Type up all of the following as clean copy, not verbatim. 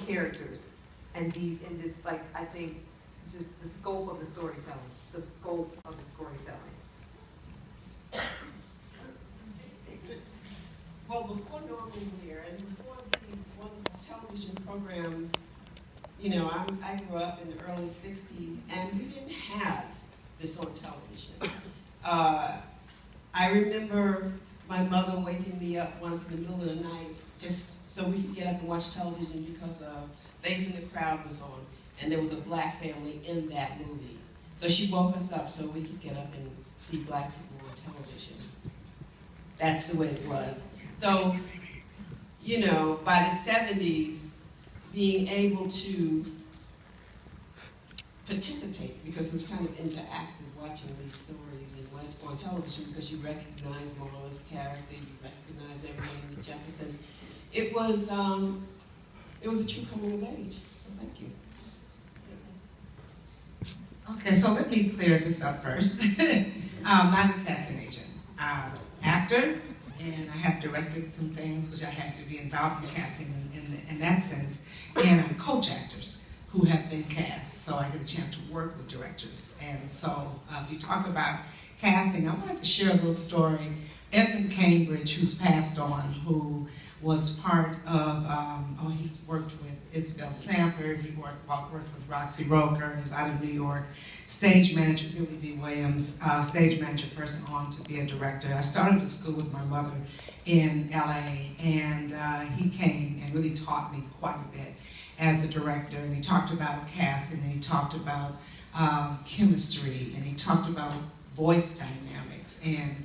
characters and this, like, I think, just the scope of the storytelling, the scope of the storytelling. Well, before Norman Lear and before these wonderful television programs, you know, I grew up in the early 60s, and we didn't have this on television. I remember my mother waking me up once in the middle of the night just so we could get up and watch television because Face in the Crowd was on, and there was a black family in that movie. So she woke us up so we could get up and see black people on television. That's the way it was. So, you know, by the 70s, being able to participate, because it was kind of interactive watching these stories and what's on television, because you recognize Marla's character, you recognize everyone in the Jeffersons. It was a true coming of age. So thank you. Okay, so let me clear this up first. I'm not a casting agent. I'm an actor, and I have directed some things which I had to be involved in casting in that sense. And I coach actors who have been cast, so I get a chance to work with directors. And so if you talk about casting, I wanted to share a little story. Edmund Cambridge, who's passed on, who was part of, he worked with Isabel Sanford, he worked with Roxy Roker, who's out of New York, stage manager Billy D. Williams, stage manager person on to be a director. I started at school with my mother in LA, and he came and really taught me quite a bit as a director, and he talked about casting, and he talked about chemistry, and he talked about voice dynamics, and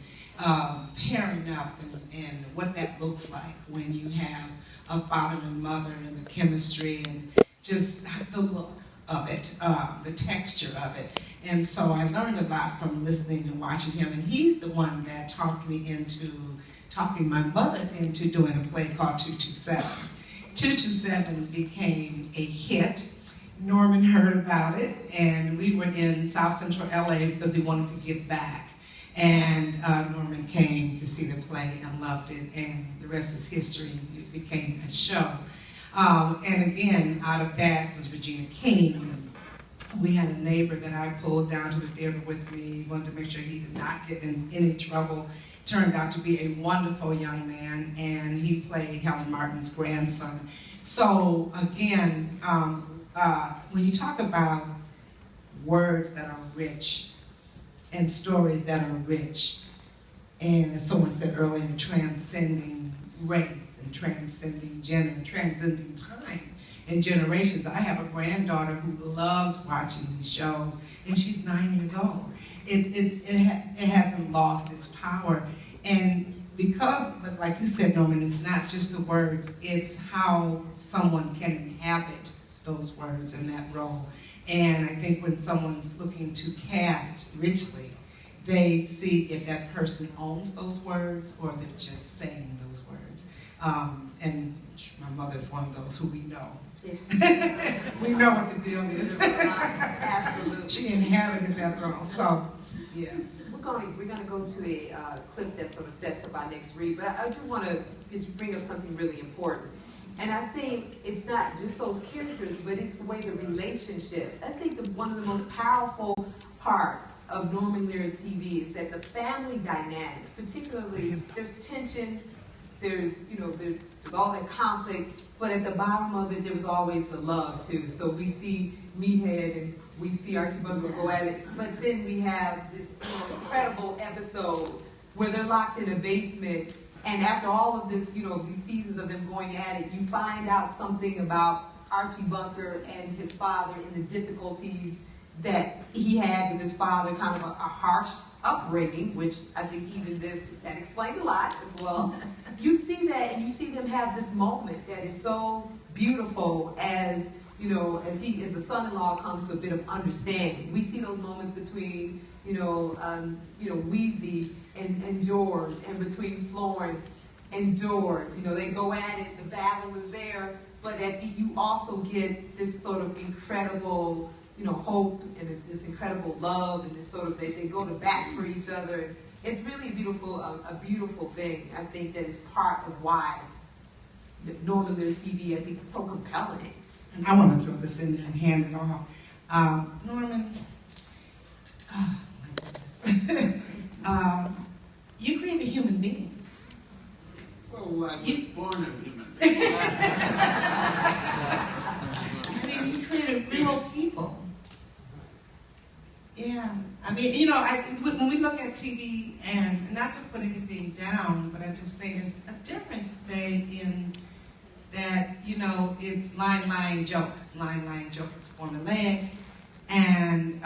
pairing up and what that looks like when you have a father and mother and the chemistry and just the look of it, the texture of it. And so I learned a lot from listening and watching him, and he's the one that talked me into talking my mother into doing a play called 227. 227 became a hit. Norman heard about it, and we were in South Central LA because we wanted to give back. And Norman came to see the play and loved it, and the rest is history. It became a show. And again, out of that was Regina King. We had a neighbor that I pulled down to the theater with me, wanted to make sure he did not get in any trouble. Turned out to be a wonderful young man, and he played Helen Martin's grandson. So again, when you talk about words that are rich, and stories that are rich, and as someone said earlier, transcending race and transcending gender, transcending time and generations. I have a granddaughter who loves watching these shows, and she's 9 years old. It hasn't lost its power, and because, but like you said, Norman, it's not just the words, it's how someone can inhabit those words in that role. And I think when someone's looking to cast richly, they see if that person owns those words or they're just saying those words. And my mother's one of those who we know. Yes. We know what the deal is. Absolutely. She inherited that role, so yeah. We're going to go to a clip that sort of sets up our next read, but I do want to just bring up something really important. And I think it's not just those characters, but it's the way the relationships. I think one of the most powerful parts of Norman Lear TV is that the family dynamics, particularly there's tension, there's all that conflict, but at the bottom of it, there was always the love too. So we see Meathead and we see Archie Bunker go at it, but then we have this incredible episode where they're locked in a basement. And after all of this, these seasons of them going at it, you find out something about Archie Bunker and his father and the difficulties that he had with his father, kind of a harsh upbringing, which I think even that explained a lot as well. You see that, and you see them have this moment that is so beautiful as the son-in-law comes to a bit of understanding. We see those moments between, Wheezy and George, and between Florence and George. They go at it, the battle is there, but you also get this sort of incredible, hope and this incredible love, and this sort of, they go to bat for each other. It's really a beautiful thing. I think that is part of why Norman Lear TV, I think, is so compelling. and I want to throw this in there and hand it off. Norman, oh my goodness. You created human beings. Well, I was born a human being. I mean, you created real people. Yeah, I mean, you know, when we look at TV, and not to put anything down, but I just say there's a difference today in that, you know, it's line, joke. Line, joke, it's formulaic, and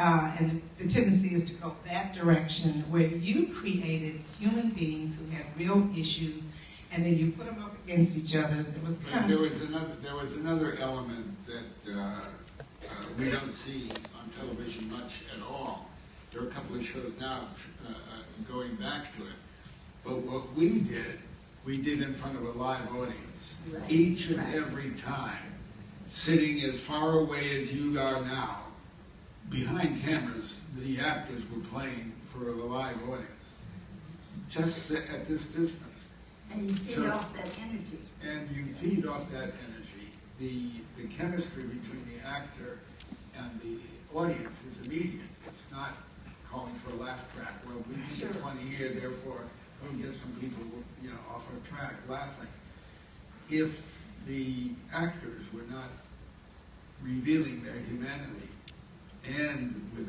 the tendency is to go that direction where you created human beings who had real issues, and then you put them up against each other. It was kind there was another element that we don't see on television much at all. There are a couple of shows now going back to it. But what we did in front of a live audience, each and every time, sitting as far away as you are now. Behind cameras, the actors were playing for a live audience, just at this distance. And you feed off that energy. And you feed off that energy. The chemistry between the actor and the audience is immediate. It's not calling for a laugh track. Well, we think it's funny here, therefore we'll get some people, you know, off our track laughing. If the actors were not revealing their humanity and with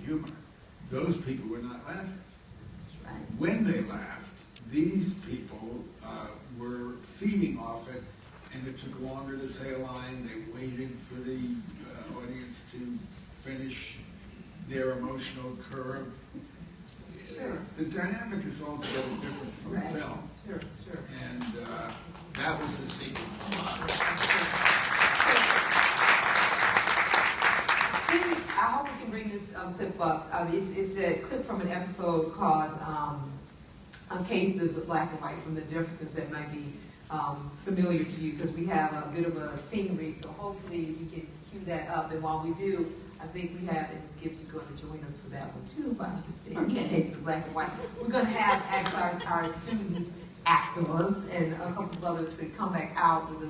humor, those people were not laughing. That's right. When they laughed, these people were feeding off it, and it took longer to say a line. They waited for the audience to finish their emotional curve. Sure. The dynamic is altogether different from Right. film. Sure. And that was the secret. I hope we can bring this clip up. It's a clip from an episode called Cases of Black and White from the Jeffersons that might be familiar to you, because we have a bit of a scenery, so hopefully we can cue that up. And while we do, I think we have, and Ms. Gibbs is going to join us for that one too, by mistake. Okay. Cases of Black and White. We're going to have actually our student actors and a couple of others to come back out with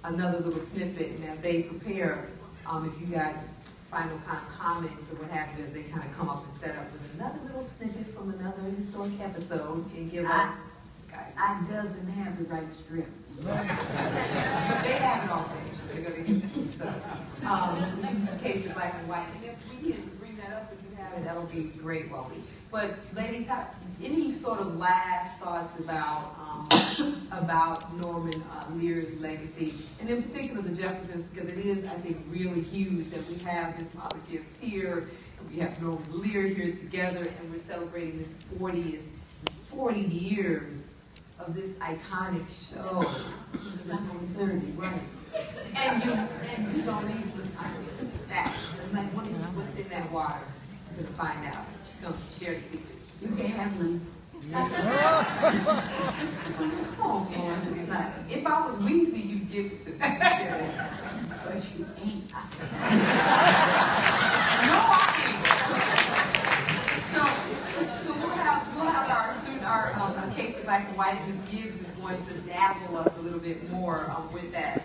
another little snippet, and as they prepare, if you guys final kind of comments or what have you, as they kind of come up and set up with another little snippet from another historic episode and give up, guys. I doesn't have the right script. But they have it all finished. They're going to give it to you. So we can do Case of Black and White. And if we need to bring that up, if you have it, that'll be great, Wally. But ladies, any sort of last thoughts about Norman Lear's legacy, and in particular the Jeffersons, because it is, I think, really huge that we have Miss Mother Gibbs here, and we have Norman Lear here together, and we're celebrating this 40 years of this iconic show. It's something 30, right? And you don't even look facts. It's like, what's in that water? We're gonna find out. She's gonna share the secret. You can have one. Come on, Florence. It's not. If I was Weezy, you'd give it to me. Share this. But you ain't. No, I ain't. So we'll have our student, our Case of Black and White. Ms. Gibbs is going to dazzle us a little bit more with that.